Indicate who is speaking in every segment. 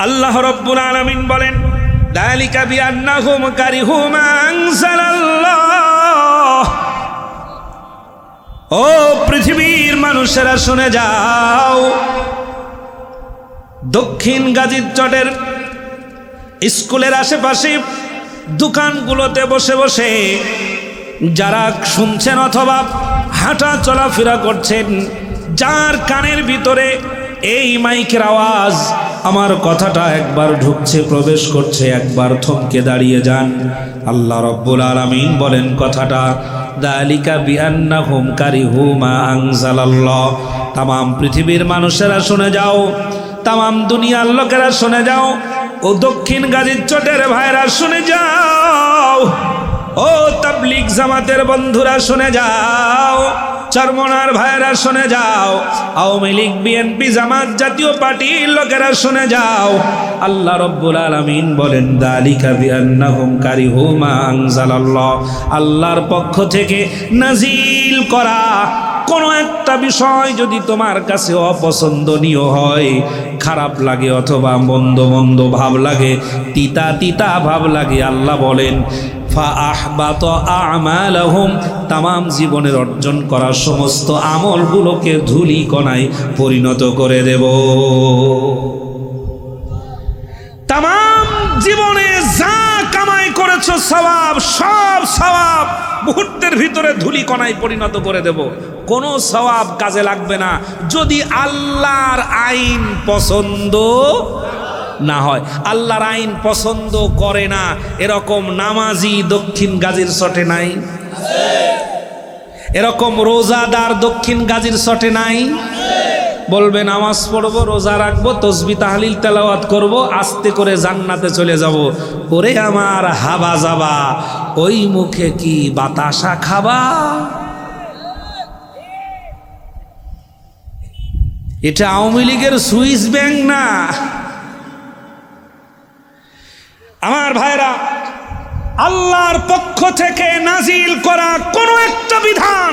Speaker 1: আল্লাহ রাব্বুল আলামিন বলেন, যালিকা বিআন্নাহুম কারিহু মা আনজালাল্লাহ। ও পৃথিবীর মানুষেরা শুনে যাও, দক্ষিণ গাজীর চটের স্কুলের আশেপাশে দোকানগুলোতে বসে বসে যারা শুনছেন অথবা হাঁটা চলাফেরা করছেন, যার কানের ভিতরে এই মাইকের আওয়াজ, আমার কথাটা একবার ঢুকছে, প্রবেশ করছে, একবার থমকে দাঁড়িয়ে যান। আল্লাহ রাব্বুল আলামিন বলেন কথাটা, যালিকা বিআন্নাহুম কারিহু মা আনজালাল্লাহ। তামাম পৃথিবীর মানুষেরা শুনে যাও, তামাম দুনিয়ার লোকেরা শুনে যাও, ও দক্ষিণ গাজীর চটের ভাইরা শুনে যাও, ও তাবলীগ জামাতের বন্ধুরা শুনে যাও, চরমনার ভাইরা শুনে যাও, আওয়ামী লীগ বিএনপি জামাত জাতীয় পার্টির লোকেরা শুনে যাও। আল্লাহ রাব্বুল আলামিন বলেন, যালিকা বিআন্নাহুম কারিহু মা আনজালাল্লাহ। আল্লাহর পক্ষ থেকে নাজিল করা কোনো একটা বিষয় যদি তোমার কাছে অপছন্দনীয় হয়, খারাপ লাগে অথবা মন্দ মন্দ ভাব লাগে, তিতা তিতা ভাব লাগে, আল্লাহ বলেন ফাআহবাত আমালাহুম, তামাম জীবনের অর্জন করা সমস্ত আমলগুলোকে ধুলি কণায় পরিণত করে দেব। তামাম জীবনে যা কামাই করেছো সওয়াব, সব সওয়াব মুহূর্তের ভিতরে ধুলি কণায় পরিণত করে দেব। কোনো সওয়াব কাজে লাগবে না যদি আল্লাহর আইন পছন্দ না হয়। আল্লাহর আইন পছন্দ করে না এরকম নামাজি দক্ষিণ গাজীর চটে নাই? এরকম রোজাদার দক্ষিণ গাজীর চটে নাই? বলবে নামাজ পড়বো, রোজা রাখবো, তসবিহ তাহলিল তেলাওয়াত করব, আস্তে করে জান্নাতে চলে যাব। ওরে আমার হাবা যাবা, ওই মুখে কি বাতাসা খাবা? এটা আওয়ামী লীগের সুইস ব্যাংক না। আমার ভাইরা, আল্লাহর পক্ষ থেকে নাজিল করা কোনো একটা বিধান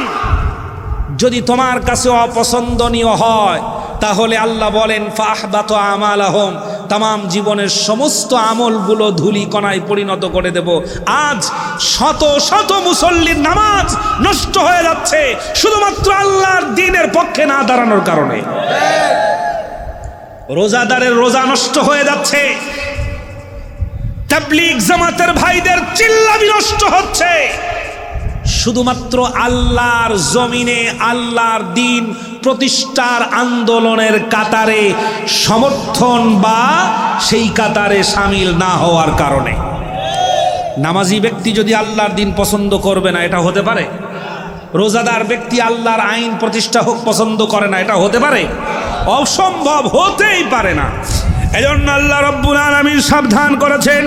Speaker 1: যদি তোমার কাছে অপছন্দনীয় হয়, তাহলে আল্লাহ বলেন ফাহবাত আমালাহুম, তামাম জীবনের সমস্ত আমলগুলো ধুলি কণায় পরিণত করে দেব। আজ শত শত মুসল্লির নামাজ নষ্ট হয়ে যাচ্ছে শুধুমাত্র আল্লাহর দ্বীনের পক্ষে না দাঁড়ানোর কারণে। রোজাদারের রোজা নষ্ট হয়ে যাচ্ছে, তাবলীগ জামাতের ভাইদের চিল্লাবি নষ্ট হচ্ছে, শুধুমাত্র আল্লাহর জমিনে আল্লাহর দ্বীন প্রতিষ্ঠার আন্দোলনের কাতারে সমর্থন বা সেই কাতারে শামিল না হওয়ার কারণে। নামাজি ব্যক্তি যদি আল্লাহর দ্বীন পছন্দ করবে না, এটা হতে পারে? রোজাদার ব্যক্তি আল্লাহর আইন প্রতিষ্ঠা হোক পছন্দ করে না, এটা হতে পারে? অসম্ভব, হতেই পারে না। এজন্য আল্লাহ রাব্বুল আলামিন সাবধান করেছেন,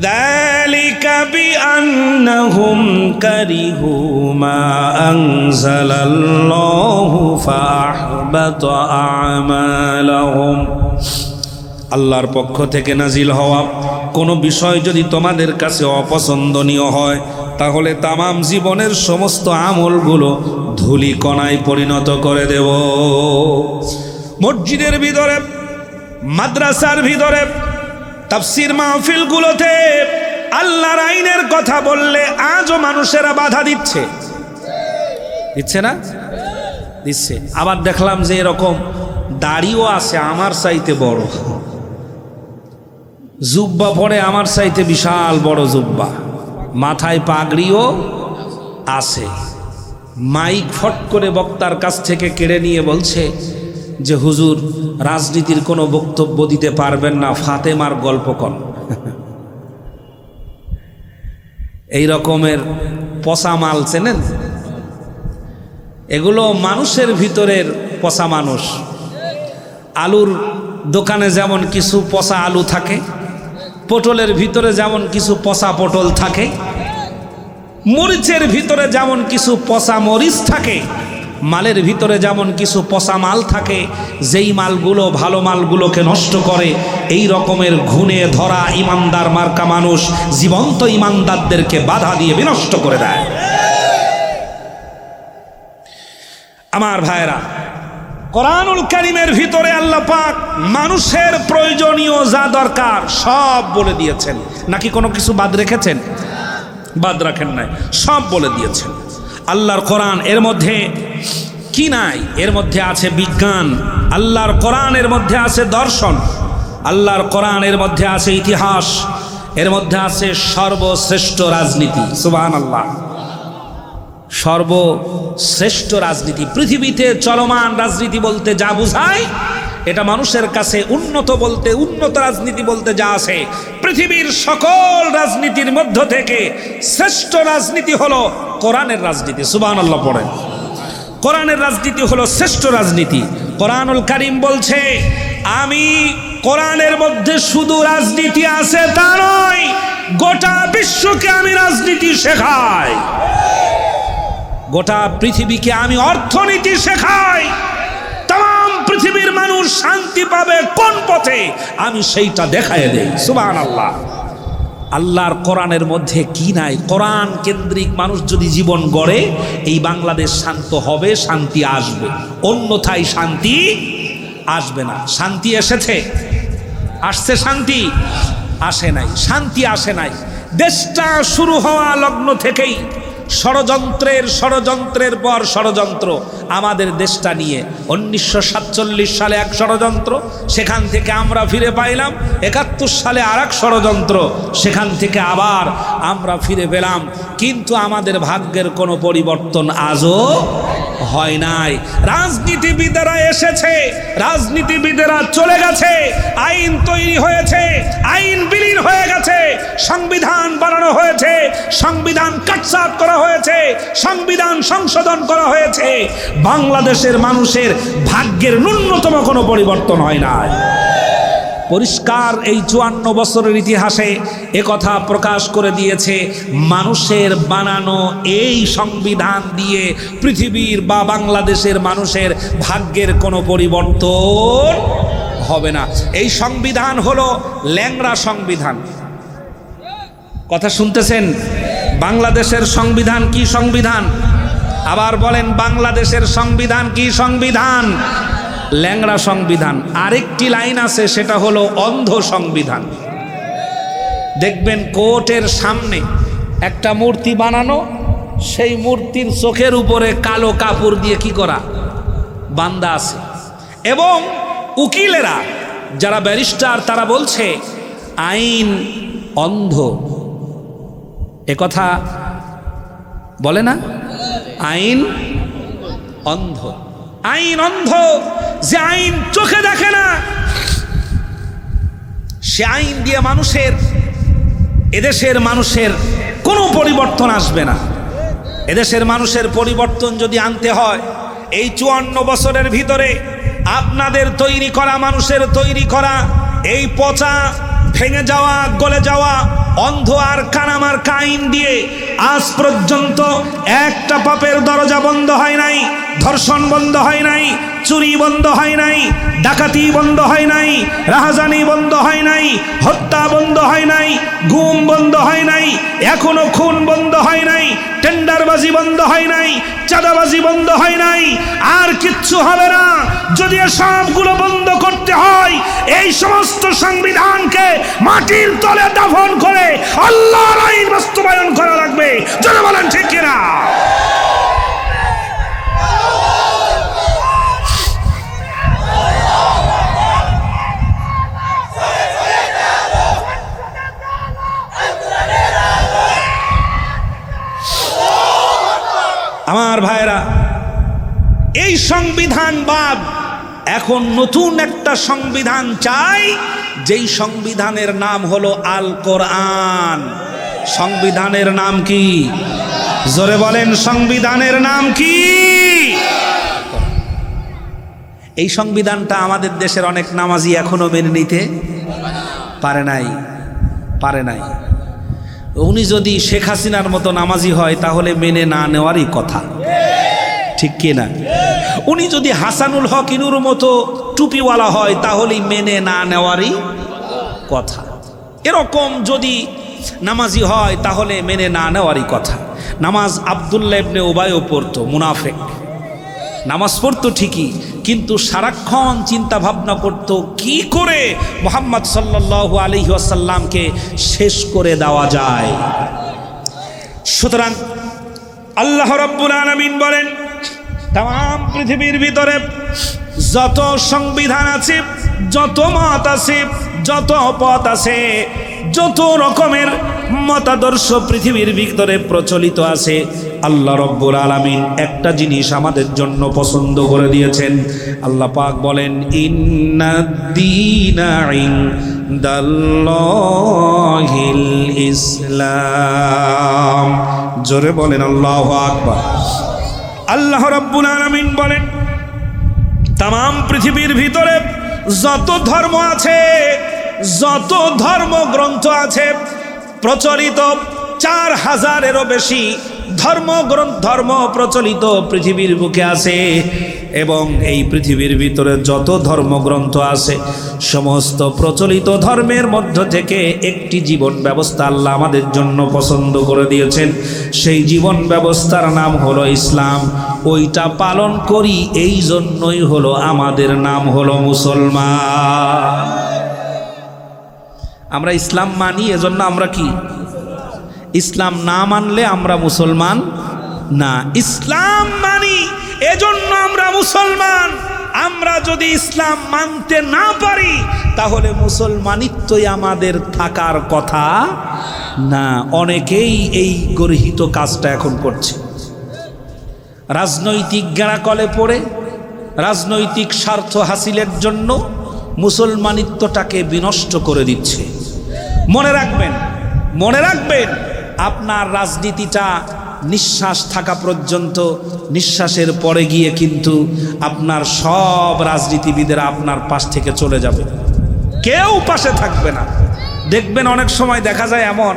Speaker 1: যালিকা বিআন্নাহুম কারিহু মা আনজালাল্লাহু ফাআহবাত আমালাহুম। আল্লাহর পক্ষ থেকে নাজিল হওয়া কোনো বিষয় যদি তোমাদের কাছে অপছন্দনীয় হয়, তাহলে তামাম জীবনের সমস্ত আমলগুলো ধুলি কণায় পরিণত করে দেব। মসজিদের ভিতরে, মাদ্রাসার ভিতরে, তাফসীর মাহফিলগুলোতে আল্লাহর আইনের কথা বললে আজও মানুষেরা বাধা দিচ্ছে, দিচ্ছে না? দিচ্ছে। আবার দেখলাম যে এরকম দাড়িও আছে আমার চাইতে বড়, জুব্বা পরে আমার চাইতে বিশাল বড় জুব্বা, মাথায় পাগড়িও আছে। মাইক ফট করে বক্তার কাছ থেকে কেড়ে নিয়ে বলছে যে হুজুর রাজনীতির কোনো বক্তব্য দিতে পারবেন না, ফাতেমার গল্প কন। এই রকমের পচা মাল চেনেন? এগুলো মানুষের ভিতরের পচা মানুষ। আলুর দোকানে যেমন কিছু পচা আলু থাকে, পটলের ভিতরে যেমন কিছু পচা পটল থাকে, মরিচের ভিতরে যেমন কিছু পচা মরিচ থাকে, মালের ভিতরে যেমন কিছু পচা মাল থাকে, যেই মালগুলো ভালো মালগুলোকে নষ্ট করে, এই রকমের ঘুণে ধরা ইমানদার মার্কা মানুষ জীবন্ত ইমানদারদেরকে বাধা দিয়ে বিনষ্ট করে দেয়। আমার ভাইরা, কোরআনুল কারীমের ভিতরে আল্লাহ পাক মানুষের প্রয়োজনীয় যা দরকার সব বলে দিয়েছেন। নাকি কোনো কিছু বাদ রেখেছেন? বাদ রাখেন নাই, সব বলে দিয়েছেন আল্লাহর কোরআন। এর মধ্যে কি নাই? এর মধ্যে আছে বিজ্ঞান, আল্লাহর কোরআনের মধ্যে আছে দর্শন, আল্লাহর কোরআনের মধ্যে আছে ইতিহাস, এর মধ্যে আছে সর্বশ্রেষ্ঠ রাজনীতি। সুবহানাল্লাহ। সর্বশ্রেষ্ঠ রাজনীতি, পৃথিবীতে চলমান রাজনীতি বলতে যা বোঝায়, এটা মানুষের কাছে উন্নত বলতে, উন্নত রাজনীতি বলতে যা আছে, পৃথিবীর সকল রাজনীতির মধ্য থেকে শ্রেষ্ঠ রাজনীতি হলো কোরআনের রাজনীতি। সুবহানাল্লাহ পড়েন। কোরআনের রাজনীতি হলো শ্রেষ্ঠ রাজনীতি। কোরআনুল কারীম বলছে, আমি কোরআনের মধ্যে শুধু রাজনীতি আছে তা নয়, গোটা বিশ্বকে আমি রাজনীতি শেখাই, গোটা পৃথিবীকে আমি অর্থনীতি শেখাই। তাম পৃথিবীর মানুষ শান্তি পাবে কোন পথে, আমি সেইটা দেখায় দেই। সুবহানাল্লাহ। আল্লাহর কোরআনের মধ্যে কি নাই? কোরআন কেন্দ্রিক মানুষ যদি জীবন গড়ে, এই বাংলাদেশ শান্ত হবে, শান্তি আসবে, অন্যথায় শান্তি আসবে না। শান্তি এসেছে? আসছে শান্তি? আসে নাই, শান্তি আসে নাই। দেশটা শুরু হওয়া লগ্ন থেকেই ষড়যন্ত্রের পর ষড়যন্ত্র আমাদের দেশটা নিয়ে। 1947 সালে এক ষড়যন্ত্র, সেখান থেকে আমরা ফিরে পাইলাম। 71 সালে আর এক ষড়যন্ত্র, সেখান থেকে আবার আমরা ফিরে পেলাম। কিন্তু আমাদের ভাগ্যের কোনো পরিবর্তন আজও হয় নাই। রাজনীতিবিদেরা এসেছে, রাজনীতিবিদেরা চলে গেছে, আইন তৈরি হয়েছে, আইন বিলীন হয়ে গেছে, সংবিধান বানানো হয়েছে, সংবিধান কাটছাঁট করা হয়েছে, সংবিধান সংশোধন করা হয়েছে। বাংলাদেশের মানুষের ভাগ্যের ন্যূনতম কোনো পরিবর্তন হয় নাই। পরিষ্কার এই 54 বছরের ইতিহাসে একথা প্রকাশ করে দিয়েছে, মানুষের বানানো এই সংবিধান দিয়ে পৃথিবীর বা বাংলাদেশের মানুষের ভাগ্যের কোনো পরিবর্তন হবে না। এই সংবিধান হলো ল্যাংড়া সংবিধান। কথা শুনতেছেন? বাংলাদেশের সংবিধান কি সংবিধান? আবার বলেন, বাংলাদেশের সংবিধান কি সংবিধান? ল্যাংড়া সংবিধান। আরেকটি লাইন আছে, সেটা হলো অন্ধ সংবিধান। দেখবেন কোর্টের সামনে একটা মূর্তি বানানো, সেই মূর্তির চোখের উপরে কালো কাপড় দিয়ে কি করা? বান্দা আছে। এবং উকিলেরা যারা ব্যারিস্টার, তারা বলছে আইন অন্ধ। একথা বলে না? আইন অন্ধ, আইন অন্ধ। যে আইন চোখে দেখে না, সে আইন দিয়ে এদেশের মানুষের কোনো পরিবর্তন আসবে না। এদেশের মানুষের পরিবর্তন যদি আনতে হয়, এই 54 বছরের ভিতরে আপনাদের তৈরি করা, মানুষের তৈরি করা এই পচা, ভেঙে যাওয়া, গলে যাওয়া অন্ধ আর কানামার্কা আইন দিয়ে আজ পর্যন্ত একটা পাপের দরজা বন্ধ হয় নাই, ধর্ষণ বন্ধ হয় নাই, চুরি বন্ধ হয় নাই, ডাকাতি বন্ধ হয় নাই, রাহাজানি বন্ধ হয় নাই, হত্যা বন্ধ হয় নাই, গুম বন্ধ হয় নাই, এখনো খুন বন্ধ হয় নাই, টেন্ডারবাজি বন্ধ হয় নাই, চাঁদাবাজি বন্ধ হয় নাই। আর কিচ্ছু হবে না। যদি সবগুলো বন্ধ করতে হয়, এই সমস্ত সংবিধানকে মাটির তলে দাফন করে আল্লাহর আইন বাস্তবায়ন করা লাগবে। যারা বলেন ঠিক কিনা? আমার ভাইরা, এই সংবিধান বাদ এখন নতুন একটা সংবিধান চাই, যেই সংবিধানের নাম হলো আল কোরআন। সংবিধানের নাম কি? জোরে বলেন, সংবিধানের নাম কি? এই সংবিধানটা আমাদের দেশের অনেক নামাজি এখনো মেনে নিতে পারে নাই। উনি যদি শেখ হাসিনার মতো নামাজি হয়, তাহলে মেনে না নেওয়ারই কথা, ঠিক কিনা? উনি যদি হাসানুল হক ইনুর মতো টুপিওয়ালা হয়, তাহলে মেনে না নেওয়ারই কথা। এরকম যদি নামাজি হয়, তাহলে মেনে না নেওয়ারই কথা। নামাজ আব্দুল্লাহ ইবনে উবাইও পড়তো, মুনাফিক। নামাজ পড়তো ঠিকই, কিন্তু সারাক্ষণ চিন্তা ভাবনা করত কি করে মুহাম্মদ সাল্লাল্লাহু আলাইহি ওয়াসাল্লামকে শেষ করে দেওয়া যায়। সুতরাং আল্লাহ রাব্বুল আলামিন বলেন, তাম পৃথিবীর ভিতরে যত সংবিধান আছে, যত মত আছে, যত পথ আছে, যত রকমের মতাদর্শ পৃথিবীর ভিতরে প্রচলিত আছে, আল্লাহ রাব্বুল আলামিন একটা জিনিস আমাদের জন্য পছন্দ করে দিয়েছেন। আল্লাহ পাক বলেন, ইন্নাদ-দীনা ইনদাল্লাহিল ইসলাম। জোরে বলেন আল্লাহু আকবার। আল্লাহ রাব্বুল আলামিন বলেন, তাম পৃথিবীর ভিতরে যত ধর্ম আছে, যত ধর্মগ্রন্থ আছে, প্রচলিত 4000-এরও বেশি ধর্ম প্রচলিত পৃথিবীর বুকে আছে। এবং এই পৃথিবীর ভিতরে যত ধর্মগ্রন্থ আছে, সমস্ত প্রচলিত ধর্মের মধ্য থেকে একটি জীবন ব্যবস্থা আল্লাহ আমাদের জন্য পছন্দ করে দিয়েছেন। সেই জীবন ব্যবস্থার নাম হলো ইসলাম। ওইটা পালন করি, এই জন্যই হলো আমাদের নাম হলো মুসলমান। আমরা ইসলাম মানি, এজন্য আমরা কি? ইসলাম না মানলে আমরা মুসলমান না। ইসলাম মানি, এজন্য আমরা মুসলমান। আমরা যদি ইসলাম মানতে না পারি, তাহলে মুসলমানিত্বই আমাদের থাকার কথা না। অনেকেই এই গর্হিত কাজটা এখন করছে। রাজনৈতিক গ্যারাকলে পড়ে রাজনৈতিক স্বার্থ হাসিলের জন্য মুসলমানিত্বটাকে বিনষ্ট করে দিচ্ছে। মনে রাখবেন, মনে রাখবেন, আপনার রাজনীতিটা নিঃশ্বাস থাকা পর্যন্ত, নিঃশ্বাসের পরে গিয়ে কিন্তু আপনার সব রাজনীতিবিদেরা আপনার পাশ থেকে চলে যাবে, কেউ পাশে থাকবে না। দেখবেন অনেক সময় দেখা যায় এমন,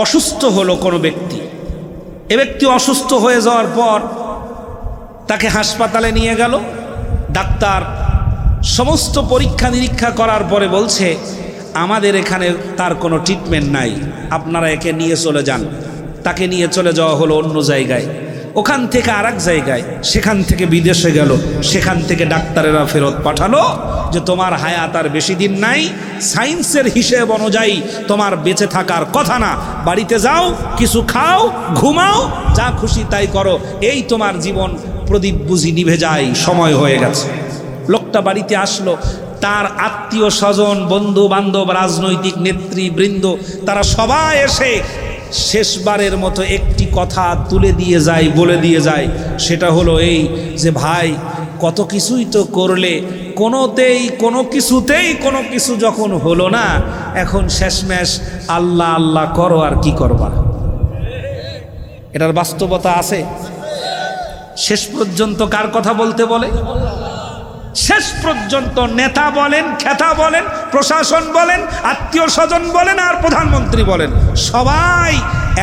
Speaker 1: অসুস্থ হলো কোনো ব্যক্তি, এ ব্যক্তি অসুস্থ হয়ে যাওয়ার পর তাকে হাসপাতালে নিয়ে গেল, ডাক্তার সমস্ত পরীক্ষা নিরীক্ষা করার পরে বলছে, আমাদের এখানে তার কোনো ট্রিটমেন্ট নাই, আপনারা একে নিয়ে চলে যান। তাকে নিয়ে চলে যাওয়া হলো অন্য জায়গায়, ওখান থেকে আরেক জায়গায়, সেখান থেকে বিদেশে গেল, সেখান থেকে ডাক্তারেরা ফেরত পাঠালো যে তোমার হায়াত আর বেশি দিন নাই, সায়েন্সের হিসেব অনুযায়ী তোমার বেঁচে থাকার কথা না, বাড়িতে যাও, কিছু খাও, ঘুমাও, যা খুশি তাই করো, এই তোমার জীবন প্রদীপ বুঝি নিভে যায়, সময় হয়ে গেছে। লোকটা বাড়িতে আসলো, তার আত্মীয় স্বজন, বন্ধু বান্ধব, রাজনৈতিক নেতৃবৃন্দ, তারা সবাই এসে শেষবারের মতো একটি কথা তুলে দিয়ে যায়, বলে দিয়ে যায়। সেটা হলো এই যে, ভাই কত কিছুই তো করলে, কোনো কিছু যখন হলো না, এখন শেষমেশ আল্লাহ আল্লাহ করো, আর কি করবা? এটার বাস্তবতা আছে। শেষ পর্যন্ত কার কথা বলতে বলে? শেষ পর্যন্ত নেতা বলেন, খেতা বলেন, প্রশাসন বলেন, আত্মীয় স্বজন বলেন, আর প্রধানমন্ত্রী বলেন, সবাই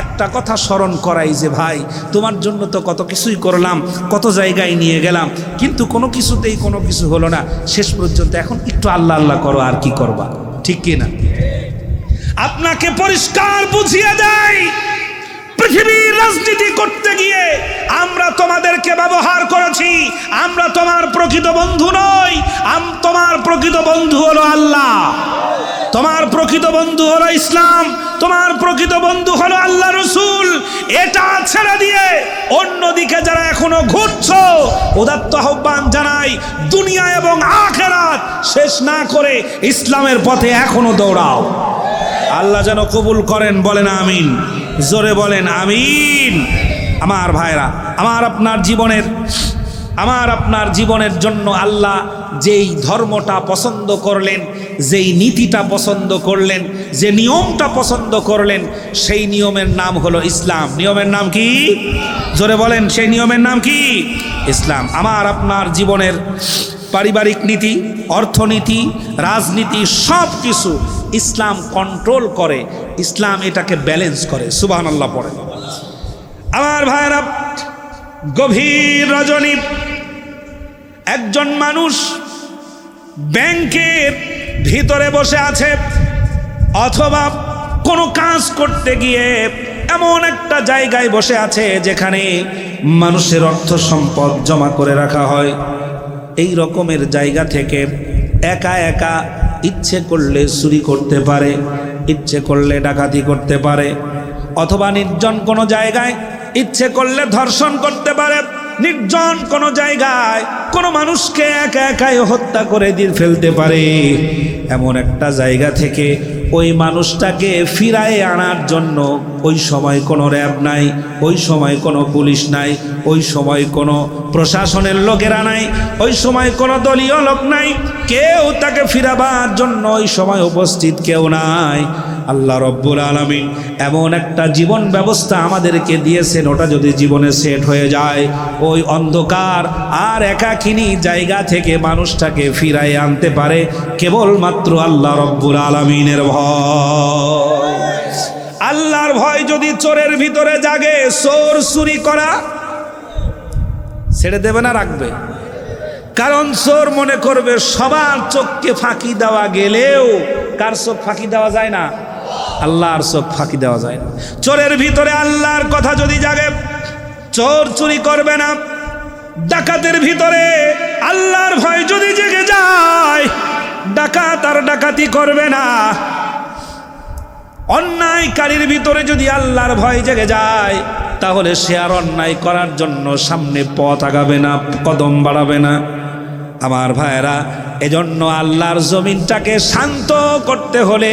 Speaker 1: একটা কথা স্মরণ করাই যে, ভাই তোমার জন্য তো কত কিছুই করলাম, কত জায়গায় নিয়ে গেলাম, কিন্তু কোনো কিছুতেই কোনো কিছু হলো না। শেষ পর্যন্ত এখন একটু আল্লাহ আল্লাহ করো, আর কি করবা? ঠিক কি না? আপনাকে পরিষ্কার বুঝিয়ে দেয়, পৃথিবীর রাজনীতি করতে গিয়ে আমরা তোমাদেরকে ব্যবহার করেছি, আমরা তোমার প্রকৃত বন্ধু নই। তোমার প্রকৃত বন্ধু হলো আল্লাহ, তোমার প্রকৃত বন্ধু হলো ইসলাম, তোমার প্রকৃত বন্ধু হলো আল্লাহ রসুল। এটা ছেড়ে দিয়ে অন্যদিকে যারা এখনো ঘুরছো, উদাত্ত আহ্বান জানাই, দুনিয়া এবং আখিরাত শেষ না করে ইসলামের পথে এখনো দৌড়াও। আল্লাহ যেন কবুল করেন, বলেন আমিন। জোরে বলেন আমিন। আমার ভাইরা, আমার আপনার জীবনের জন্য আল্লাহ যেই ধর্মটা পছন্দ করলেন, যেই নীতিটা পছন্দ করলেন, যে নিয়মটা পছন্দ করলেন, সেই নিয়মের নাম হলো ইসলাম। নিয়মের নাম কি? জোরে বলেন, সেই নিয়মের নাম কি? ইসলাম। আমার আপনার জীবনের পারিবারিক নীতি, অর্থনীতি, রাজনীতি, সব কিছু ইসলাম কন্ট্রোল করে, ইসলাম এটাকে ব্যালেন্স করে। সুবহানাল্লাহ পড়ে। আমার ভাইরা, গভীর রজনী একজন মানুষ ব্যাংকের ভিতরে বসে আছে, অথবা কোনো কাজ করতে গিয়ে এমন একটা জায়গায় বসে আছে যেখানে মানুষের অর্থ সম্পদ জমা করে রাখা হয়। এই রকমের জায়গা থেকে একা একা ইচ্ছে করলে চুরি করতে পারে, ইচ্ছে করলে ডাকাতি করতে পারে, অথবা নির্জন কোনো জায়গায় ইচ্ছে করলে ধর্ষণ করতে পারে, নির্জন কোনো জায়গায় কোনো মানুষকে একা একাই হত্যা করে দিয়ে ফেলতে পারে। এমন একটা জায়গা থেকে ওই মানুষটাকে ফিরায়ে আনার জন্য ওই সময় কোনো র্যাব নাই, ওই সময় কোনো পুলিশ নাই, ওই সময় কোনো প্রশাসনের লোকেরা নাই, ওই সময় কোনো দলীয় লোক নাই, কেউ তাকে ফিরাবার জন্য ওই সময় উপস্থিত কেউ নাই। আল্লাহ রব্বুল আলামিন এমন একটা জীবন ব্যবস্থা আমাদেরকে দিয়েছেন, ওটা যদি জীবনে সেট হয়ে যায়, ওই অন্ধকার আর একাকিনী জায়গা থেকে মানুষটাকে ফিরায় আনতে পারে কেবলমাত্র আল্লাহ রব্বুল আলামিনের ভয়। আল্লাহর ভয় যদি চোরের ভিতরে জাগে, চোর চুরি করা ছেড়ে দেবে না, রাখবে। কারণ চোর মনে করবে সবার চোখকে ফাঁকি দেওয়া গেলেও কার চোখ ফাঁকি দেওয়া যায় না? আল্লাহর চোখ ফাঁকি দেওয়া যায় না। চোরের ভিতরে আল্লাহর কথা যদি জাগে, চোর চুরি করবে না। ডাকাতের ভিতরে আল্লাহর ভয় যদি জেগে যায়, ডাকাত আর ডাকাতি করবে না। অন্যায়কারীর ভিতরে যদি আল্লাহর ভয় জেগে যায়, তাহলে সে আর অন্যায় করার জন্য সামনে পথ আগাবে না, কদম বাড়াবে না। আমার ভাইয়েরা, এজন্য আল্লাহর জমিনটাকে শান্ত করতে হলে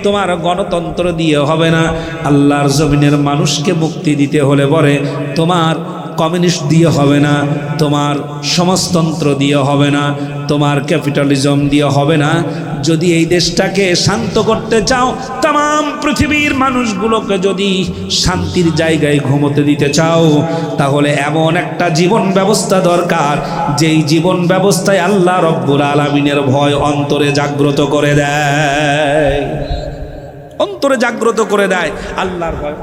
Speaker 1: তোমার গণতন্ত্র দিয়ে হবে না। আল্লাহর জমিনের মানুষকে মুক্তি দিতে হলে পরে তোমার কমিউনিস্ট দিয়ে হবে না, তোমার সমাজতন্ত্র দিয়ে হবে না, তোমার ক্যাপিটালিজম দিয়ে হবে না। যদি এই দেশটাকে শান্ত করতে চাও, তাম পৃথিবীর মানুষগুলোকে যদি শান্তির জায়গায় ঘুমোতে দিতে চাও, তাহলে এমন একটা জীবন ব্যবস্থা দরকার, যেই জীবন ব্যবস্থায় আল্লাহ রব্বুল আলামিনের ভয় অন্তরে জাগ্রত করে দেয়, অন্তরে জাগ্রত করে দেয় আল্লাহর ভয়।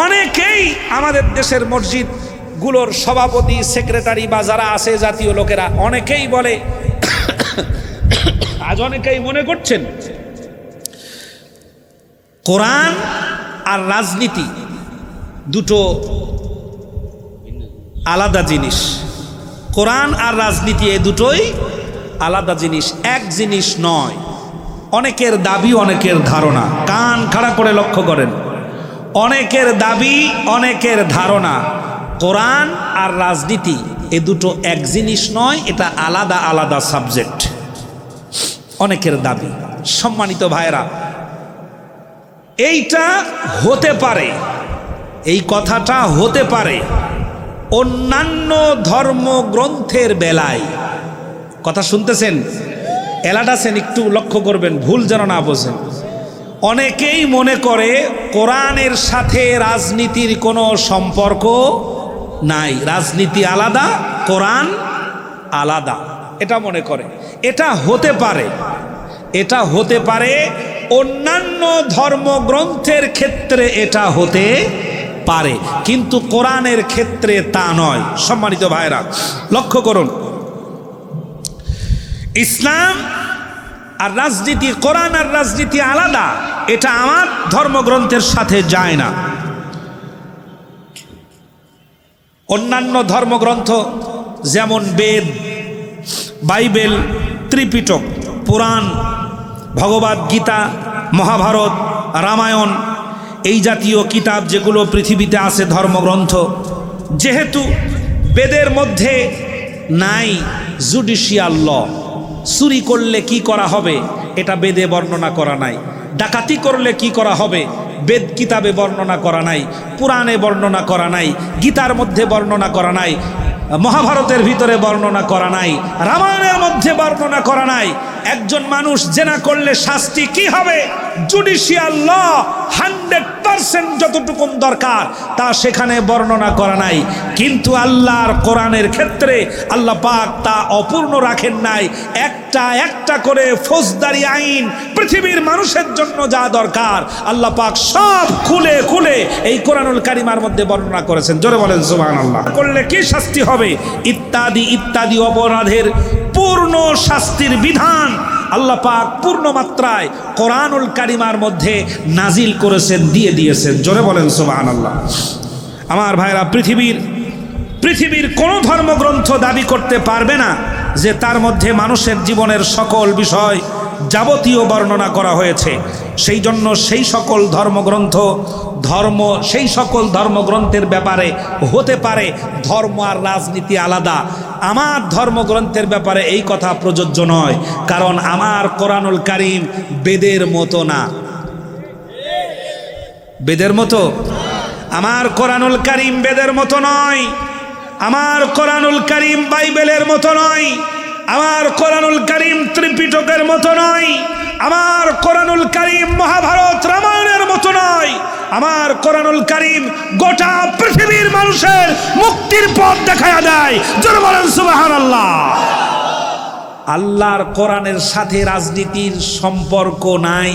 Speaker 1: অনেকেই আমাদের দেশের মসজিদগুলোর সভাপতি, সেক্রেটারি বা যারা আছে জাতীয় লোকেরা, অনেকেই বলে, আজ অনেকেই মনে করছেন কোরআন আর রাজনীতি দুটো আলাদা জিনিস। কোরআন আর রাজনীতি এই দুটোই আলাদা জিনিস, এক জিনিস নয়। অনেকের দাবি, অনেকের ধারণা, কান খাড়া করে লক্ষ্য করেন, অনেকের দাবি, অনেকের ধারণা কোরআন আর রাজনীতি এ দুটো এক জিনিস নয়, এটা আলাদা আলাদা সাবজেক্ট। অনেকের দাবি। সম্মানিত ভাইরা, এইটা হতে পারে, এই কথাটা হতে পারে অন্যান্য ধর্মগ্রন্থের বেলায়। কথা শুনতেছেন? এলাটাছেন, একটু লক্ষ্য করবেন, ভুল যেন না বোঝেন। অনেকেই মনে করে কোরআনের সাথে রাজনীতির কোনো সম্পর্ক নাই, রাজনীতি আলাদা, কোরআন আলাদা, এটা মনে করে। এটা হতে পারে, এটা হতে পারে অন্যান্য ধর্মগ্রন্থের ক্ষেত্রে এটা হতে পারে, কিন্তু কোরআনের ক্ষেত্রে তা নয়। সম্মানিত ভাইরা, লক্ষ্য করুন, ইসলাম আর রাজনীতি, কোরআন আর রাজনীতি আলাদা, এটা আমার ধর্মগ্রন্থের সাথে যায় না। অন্যান্য ধর্মগ্রন্থ যেমন বেদ, বাইবেল, ত্রিপিটক, পুরাণ, ভগবদ গীতা, মহাভারত, রামায়ণ, এই জাতীয় কিতাব যেগুলো পৃথিবীতে আছে ধর্মগ্রন্থ, যেহেতু বেদের মধ্যে নাই জুডিশিয়াল ল, চুরি করলে কি করা হবে এটা বেদে বর্ণনা করা নাই, ডাকাতি করলে কি করা হবে বেদ কিতাবে বর্ণনা করা নাই, পুরাণে বর্ণনা করা নাই, গীতার মধ্যে বর্ণনা করা নাই, মহাভারতের ভিতরে বর্ণনা করা নাই, রামায়ণের মধ্যে বর্ণনা করা নাই। একজন মানুষ জেনা করলে শাস্তি কি হবে, জুডিশিয়াল ল 100% যতটুকু দরকার তা সেখানে বর্ণনা করা নাই। কিন্তু আল্লাহর কোরআনের ক্ষেত্রে আল্লাহ পাক তা অপূর্ণ রাখেন নাই। একটা একটা করে ফৌজদারি আইন পৃথিবীর মানুষের জন্য যা দরকার আল্লাহ পাক সব খুলে খুলে এই কোরআনুল কারিমার মধ্যে বর্ণনা করেছেন। জোরে বলেন সুবহানাল্লাহ। করলে কি শাস্তি হবে ইত্যাদি ইত্যাদি অপরাধের পূর্ণ শাস্তির বিধান আল্লাহ পাক পূর্ণ মাত্রায় কোরআনুল কারিমার মধ্যে নাজিল করেছেন, দিয়ে দিয়েছেন। জোরে বলেন সুবহানাল্লাহ। আমার ভাইরা, পৃথিবীর পৃথিবীর কোনো ধর্মগ্রন্থ দাবি করতে পারবে না যে তার মধ্যে মানুষের জীবনের সকল বিষয় যাবতীয় বর্ণনা করা হয়েছে। সেই জন্য সেই সকল ধর্মগ্রন্থের ব্যাপারে হতে পারে ধর্ম আর রাজনীতি আলাদা। আমার ধর্মগ্রন্থের ব্যাপারে এই কথা প্রযোজ্য নয়, কারণ আমার কোরআনুল কারীম বেদের মতো না। বেদের মতো? আমার কোরআনুল কারীম বেদের মতো নয়। আমার কোরআনুল কারীম বাইবেলের মতো নয়। আমার কোরআনুল কারীম ত্রিপিটকের মতো নয়। আমার কোরআনুল কারীম মহাভারত রামায়ণের মতো নয়। আমার কোরআনুল কারীম গোটা পৃথিবীর মানুষের মুক্তির পথ দেখায়া দেয়। জোরে বলেন সুবহানাল্লাহ। আল্লাহর কোরআনের সাথে রাজনীতির সম্পর্ক নাই,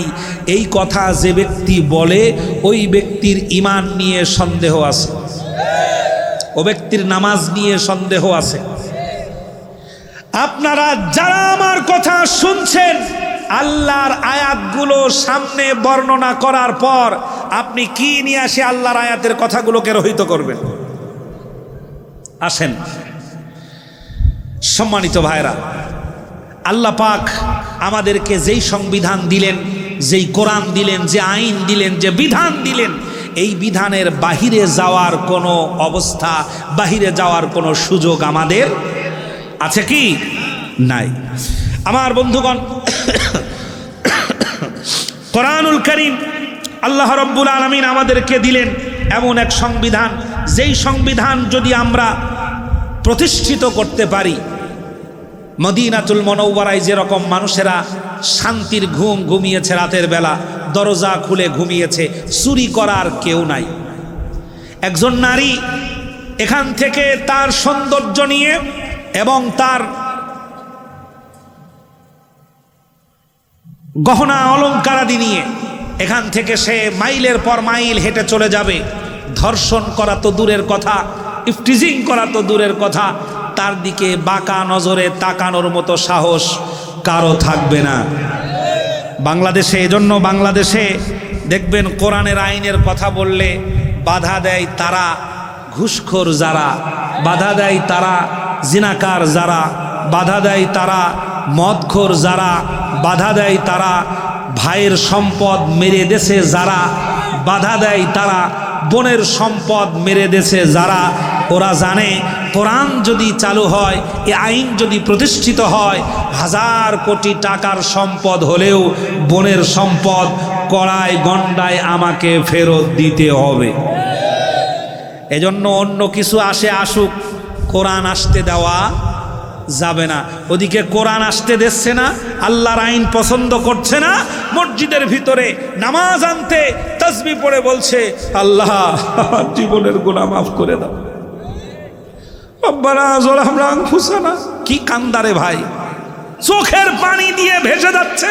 Speaker 1: এই কথা যে ব্যক্তি বলে ওই ব্যক্তির ঈমান নিয়ে সন্দেহ আছে, ও ব্যক্তির নামাজ নিয়ে সন্দেহ আছে। আপনারা যারা আমার কথা শুনছেন, আল্লাহর আয়াতগুলো সামনে বর্ণনা করার পর আপনি কি নিয়ে আসে আল্লাহর আয়াতের কথাগুলোকে রহিত করবেন? আসেন সম্মানিত ভাইরা, আল্লাহ পাক আমাদেরকে যেই সংবিধান দিলেন, যেই কোরআন দিলেন, যে আইন দিলেন, যে বিধান দিলেন, এই বিধানের বাহিরে যাওয়ার কোনো অবস্থা, বাহিরে যাওয়ার কোনো সুযোগ আমাদের আছে কি? নাই। আমার বন্ধুগণ, কোরআনুল কারীম আল্লাহ রাব্বুল আলামিন আমাদেরকে দিলেন এমন এক সংবিধান, যেই সংবিধান যদি আমরা প্রতিষ্ঠিত করতে পারি, মদিনাতুল মুনাওয়ারায় যেরকম মানুষেরা শান্তির ঘুম ঘুমিয়েছে, রাতের বেলা দরজা খুলে ঘুমিয়েছে, চুরি করার কেউ নাই। একজন নারী এখান থেকে তার সৌন্দর্য নিয়ে এবং তার গহনা অলঙ্কারাদি নিয়ে এখান থেকে সে মাইলের পর মাইল হেঁটে চলে যাবে। ধর্ষণ করা তো দূরের কথা, ইফটিজিং করা তো দূরের কথা, তার দিকে বাঁকা নজরে তাকানোর মতো সাহস কারো থাকবে না বাংলাদেশে। এজন্য বাংলাদেশে দেখবেন কোরআনের আইনের কথা বললে বাধা দেয় তারা ঘুষখোর যারা, বাধা দেয় তারা জিনাকার যারা, বাধা দেয় তারা মদখোর যারা, বাধা দেয় তারা ভাইয়ের সম্পদ মেরে দেশে যারা, বাধা দেয় তারা বোনের সম্পদ মেরে দেশে যারা। ওরা জানে কোরআন যদি চালু হয়, এ আইন যদি প্রতিষ্ঠিত হয়, 1000 কোটি টাকার সম্পদ হলেও বোনের সম্পদ কড়ায় গন্ডায় আমাকে ফেরত দিতে হবে। এজন্য অন্য কিছু আসুক, কোরআন আসতে দেওয়া যাবে না। ওদিকে কোরআন আসতে দিচ্ছে না, আল্লাহর আইন পছন্দ করছে না, মসজিদের ভিতরে নামাজ আনতে তাসবিহ পড়ে বলছে, আল্লাহ জীবনের গুনাহ মাফ করে দাও, রব্বানা যালামনা আনফুসানা। কি কান্দারে ভাই, চোখের পানি দিয়ে ভেসে যাচ্ছে।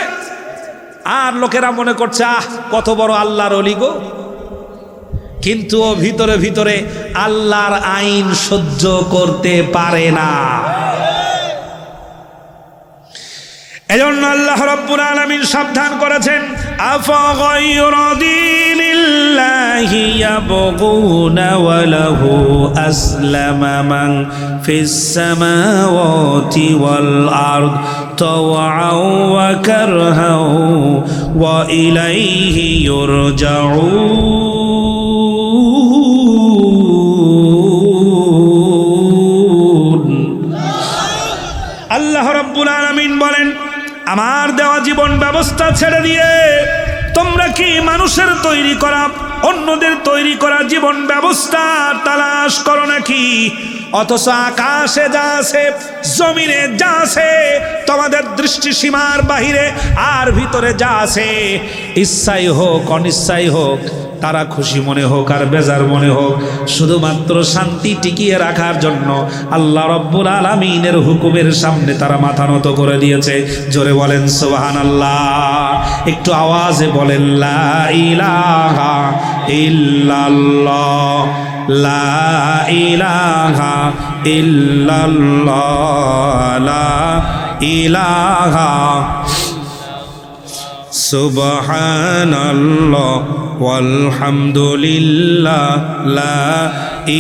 Speaker 1: আর লোকেরা মনে করছে আহ কত বড় আল্লাহর ওলি গো, কিন্তু ও ভিতরে ভিতরে আল্লাহর আইন সহ্য করতে পারে না। এজন্য আল্লাহ রাব্বুল আলামিন সাবধান করেছেন, আফা গায়রা দীনিল্লাহি ইয়াবগুনা ওয়া লাহু আসলামা মান ফিস সামাওয়াতি ওয়াল আরদ তাওআন ওয়া কারহান ওয়া ইলাইহি ইউরজাউন। আল্লাহ রাব্বুল আলামিন বলেন, আমার দেওয়া জীবন ব্যবস্থা ছেড়ে দিয়ে তোমরা কি মানুষের তৈরি করা, অন্যদের তৈরি করা জীবন ব্যবস্থা তালাশ করো নাকি? অথচ আকাশে যা আছে, জমিনে যা আছে, তোমাদের দৃষ্টিসীমার বাহিরে আর ভিতরে যা আছে, ইচ্ছাই হোক অনিচ্ছাই হোক, তারা খুশি মনে হোক আর বেজার মনে হোক, শুধুমাত্র শান্তি টিকিয়ে রাখার জন্য আল্লাহ রাব্বুল আলামিনের হুকুমের সামনে তারা মাথা নত করে দিয়েছে। জোরে বলেন সুবহানাল্লাহ, একটু আওয়াজে বলেন লা ইলাহা ইল্লাল্লাহ, লা ইলাহা ইল্লাল্লাহ, লা ইলাহা সুবহানাল্লাহ ওয়ালহামদুলিল্লাহ, লা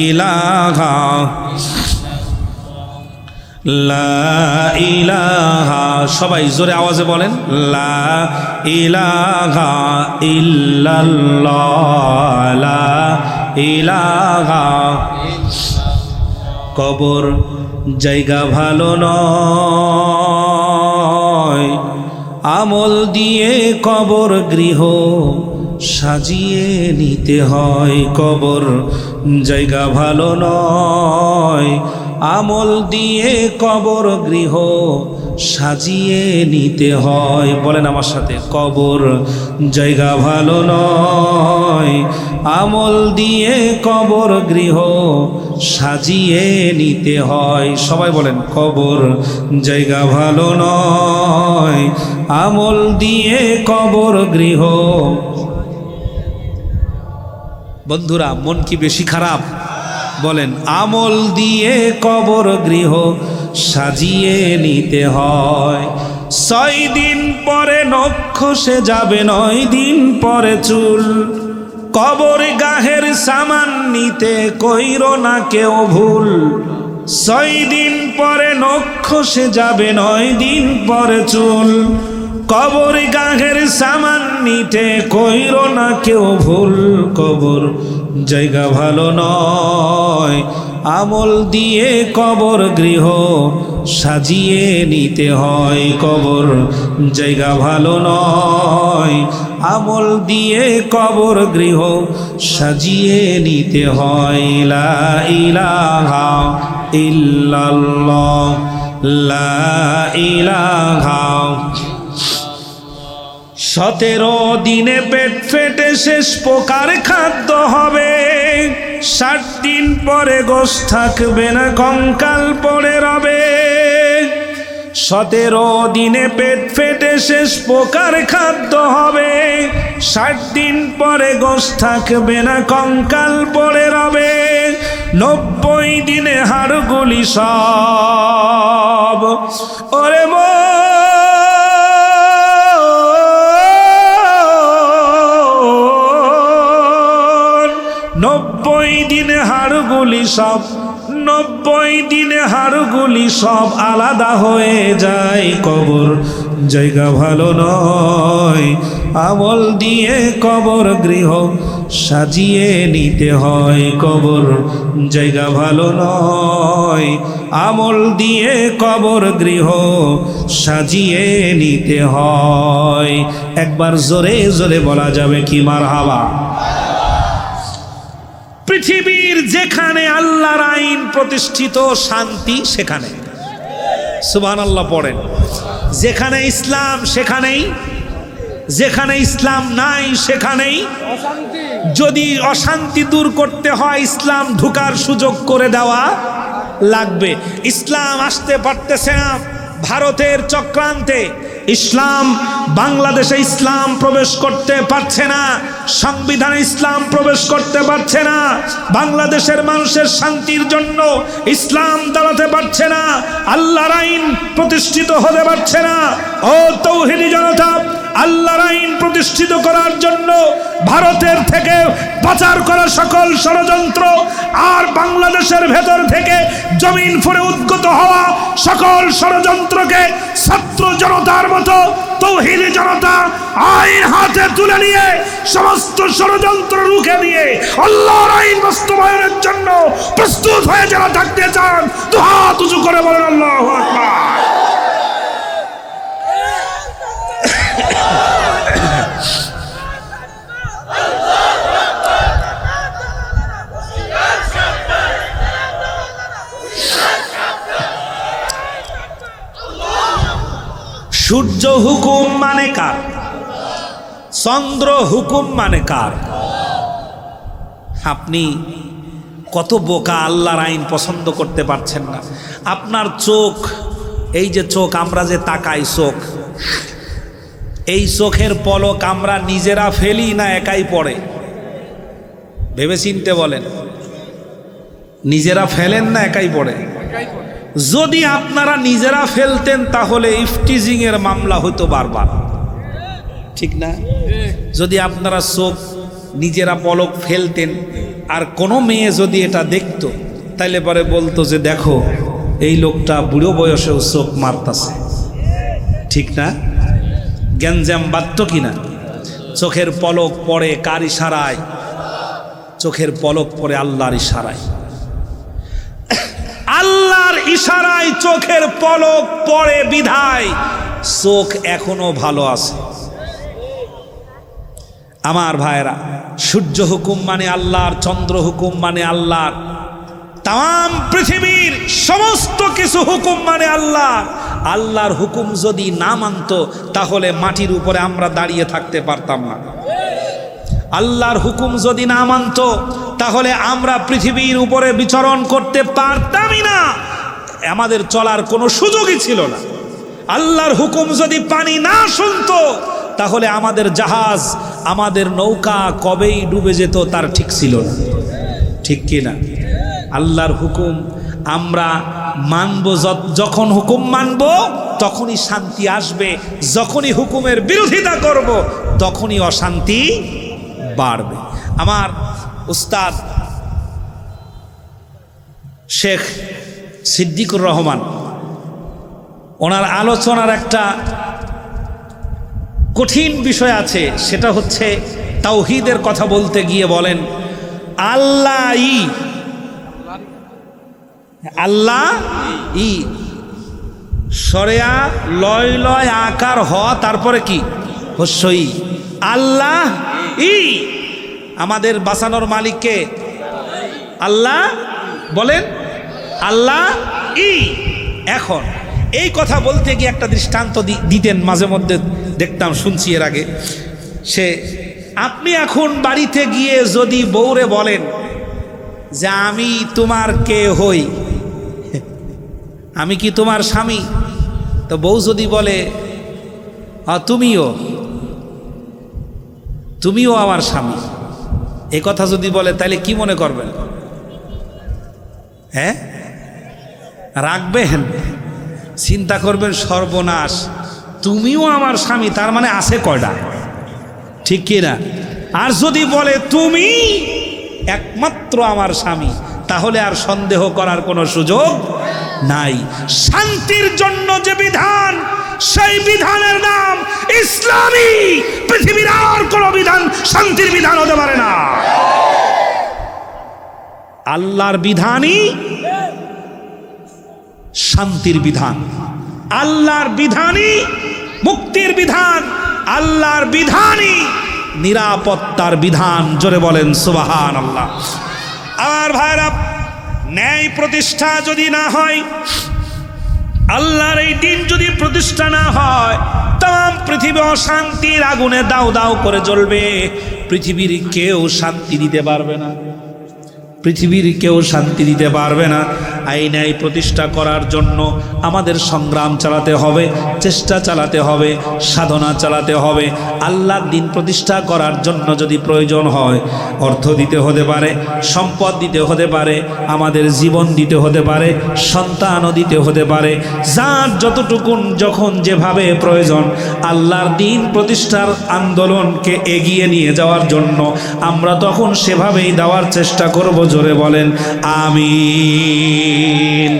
Speaker 1: ইলাহা লা ইলাহা, সবাই জোরে আওয়াজে বলেন, লা ইলাহা ইল্লাল্লাহ, লা ইলাহা। কবর জায়গা ভালো নয়, আমল দিয়ে কবর গৃহ সাজিয়ে নিতে হয়। কবর জায়গা ভালো নয়, আমল দিয়ে কবর গৃহ সাজিয়ে নিতে হয়। বলেন আমার সাথে, কবর জায়গা ভালো নয়, আমল দিয়ে কবর গৃহ সাজিয়ে নিতে হয়। সবাই বলেন, কবর জায়গা ভালো নয়, আমল দিয়ে কবর গৃহ। বন্ধুরা, মন কি বেশি খারাপ? বলেন, আমল দিয়ে কবর গৃহ সাজিয়ে নিতে হয়। 6 দিন পরে নখ খসে যাবে, 9 দিন পরে চুল। কবর গাহের সামান নিতে কইরো না কেউ ভুল। 6 দিন পরে নখ খসে যাবে, 9 দিন পরে চুল। কবর গাহের সামান নিতে কইরো না কেউ ভুল। কবর জায়গা ভালো নয়, আমল দিয়ে কবর গৃহ সাজিয়ে নিতে হয়। কবর জায়গা ভালো নয়, আমল দিয়ে কবর গৃহ সাজিয়ে নিতে হয়। লা ইলাহা ইল্লাল্লাহ, লা ইলাহা। 17 দিনে পেট ফেটে শেষ প্রকার খাদ্য হবে। 60 দিন পরে গোশ থাকবে না, কঙ্কাল পড়ে রবে। 17 দিনে পেট ফেটে শেষ প্রকার খাদ্য হবে। 60 দিন পরে গোশ থাকবে না, কঙ্কাল পড়ে রবে। 90 দিনে হাড়গুলি সব ওরে 90 দিনে হাড়গুলি সব, 90 দিনে হাড়গুলি সব আলাদা হয়ে যায়। কবর জায়গা ভালো নয়, আমল দিয়ে কবর গৃহ সাজিয়ে নিতে হয়। কবর জায়গা ভালো নয়, আমল দিয়ে কবর গৃহ সাজিয়ে নিতে হয়। একবার জোরে জোরে বলা যাবে কি মারহাবা? পৃথিবীর যেখানে আল্লাহর আইন প্রতিষ্ঠিত শান্তি সেখানে, সুবহানাল্লাহ পড়েন। যেখানে ইসলাম সেখানেই, যেখানে ইসলাম নাই সেখানেই অশান্তি। যদি অশান্তি দূর করতে হয় ইসলাম ঢুকার সুযোগ করে দেওয়া লাগবে। ইসলাম আসতে পারতেছে না ভারতের চক্রান্তে, ইসলাম বাংলাদেশে ইসলাম প্রবেশ করতে পারছে না, সংবিধানে ইসলাম প্রবেশ করতে পারছে না, বাংলাদেশের মানুষের শান্তির জন্য ইসলাম দাঁড়াতে পারছে না, আল্লাহর আইন প্রতিষ্ঠিত হতে পারছে না। ও তৌহিদি জনতা, আল্লাহর আইন প্রতিষ্ঠিত করার জন্য ভারতের থেকে পাচার করা সকল ষড়যন্ত্র আর বাংলাদেশের ভেতর থেকে জমিন ফুঁড়ে উদ্গত হওয়া সকল ষড়যন্ত্রকে ছাত্র জনতার মতো তৌহিদি জনতা আইন হাতে তুলে নিয়ে সমস্ত ষড়যন্ত্র রুখে দিয়ে আল্লাহর আইন বাস্তবায়নের জন্য প্রস্তুত হয়ে যারা থাকতে চান তো হাত উঁচু করে বলেন আল্লাহু আকবার। সূর্য হুকুম মানে কার? চন্দ্র হুকুম মানে কার? আপনি কত বোকা, আল্লাহর আইন পছন্দ করতে পারছেন না। আপনার চোখ, এই যে চোখ আমরা যে তাকাই, চোখ, এই চোখের পলক আমরা নিজেরা ফেলি না একাই পড়ে? ভেবে চিনতে বলেন, নিজেরা ফেলেন না একাই পড়ে? যদি আপনারা নিজেরা ফেলতেন তাহলে ইফটিজিং এর মামলা হতো বারবার, ঠিক না? যদি আপনারা চোখ নিজেরা পলক ফেলতেন আর কোনো মেয়ে যদি এটা দেখতো তাইলে পরে বলতো যে দেখো এই লোকটা বুড়ো বয়সেও চোখ মারতাছে, ঠিক না? গ্যাঞ্জাম বাধ্য কিনা? চোখের পলক পড়ে কার ইশারায়? চোখের পলক পড়ে আল্লাহর ইশারায়। আল্লাহর ইশারায় চোখের পলক পড়ে বিধায় চোখ এখনো ভালো আছে। আমার ভাইরা, সূর্য হুকুম মানে আল্লাহর, চন্দ্র হুকুম মানে আল্লাহর, তাম পৃথিবীর সমস্ত কিছু হুকুম মানে আল্লাহ। আল্লাহর হুকুম যদি না মানত তাহলে মাটির উপরে আমরা দাঁড়িয়ে থাকতে পারতাম না। আল্লাহর হুকুম যদি না মানত তাহলে আমরা পৃথিবীর উপরে বিচরণ করতে পারতামই না, আমাদের চলার কোনো সুযোগই ছিল না। আল্লাহর হুকুম যদি পানি না শুনতো তাহলে আমাদের জাহাজ, আমাদের নৌকা কবেই ডুবে যেত তার ঠিক ছিল না, ঠিক কিনা? আল্লাহর হুকুম আমরা মানব, যখন হুকুম মানব তখনই শান্তি আসবে, যখনই হুকুমের বিরোধিতা করব তখনই অশান্তি বাড়বে। আমার উস্তাদ শেখ সিদ্দিকুর রহমান, ওনার আলোচনার একটা কঠিন বিষয় আছে, সেটা হচ্ছে তাওহীদের কথা বলতে গিয়ে বলেন আল্লাহই, আল্লাহ ই, সরেয়া লয় লয় আকার হ, তারপরে কি হস্যই, আল্লাহ ই। আমাদের বাঁচানোর মালিককে আল্লাহ বলেন, আল্লাহ ই। এখন এই কথা বলতে গিয়ে একটা দৃষ্টান্ত দিতেন মাঝে মধ্যে, দেখতাম, শুনছি এর আগে। সে আপনি এখন বাড়িতে গিয়ে যদি বউরে বলেন যে আমি তোমার কে হই, আমি কি তোমার স্বামী, তো বউ যদি বলে তুমিও আমার স্বামী, এ কথা যদি বলে তাহলে কি মনে করবেন? হ্যাঁ, রাখবেন? চিন্তা করবেন সর্বনাশ, তুমিও আমার স্বামী, তার মানে আছে কয়টা, ঠিক কিনা? আর যদি বলে তুমি একমাত্র আমার স্বামী, তাহলে আর সন্দেহ করার কোনো সুযোগ নাই। শান্তির জন্য যে বিধান, সেই বিধানের নাম ইসলামী। পৃথিবীর আর কোনো বিধান শান্তির বিধান হতে পারে না। আল্লাহর বিধানই শান্তির বিধান, আল্লাহর বিধানই মুক্তির বিধান, আল্লাহর বিধানই নিরাপত্তার বিধান। জোরে বলেন সুবহানাল্লাহ। আমার ভাইরা, ন্যায় প্রতিষ্ঠা যদি না হয়, আল্লাহর এই দিন যদি প্রতিষ্ঠা না হয়, তাম পৃথিবী অশান্তির আগুনে দাউ দাউ করে জ্বলবে। পৃথিবীর কেউ শান্তি দিতে পারবে না, পৃথিবীর কেউ শান্তি দিতে পারবে না। আইন প্রতিষ্ঠা করার জন্য আমাদের সংগ্রাম চালাতে হবে, চেষ্টা চালাতে হবে, সাধনা চালাতে হবে। আল্লাহর দিন প্রতিষ্ঠা করার জন্য যদি প্রয়োজন হয়, অর্থ দিতে হতে পারে, সম্পদ দিতে হতে পারে, আমাদের জীবন দিতে হতে পারে, সন্তানও দিতে হতে পারে। যার যতটুকুন যখন যেভাবে প্রয়োজন, আল্লাহর দিন প্রতিষ্ঠার আন্দোলনকে এগিয়ে নিয়ে যাওয়ার জন্য আমরা তখন সেভাবেই দেওয়ার চেষ্টা করব। জোরে বলেন আমিন।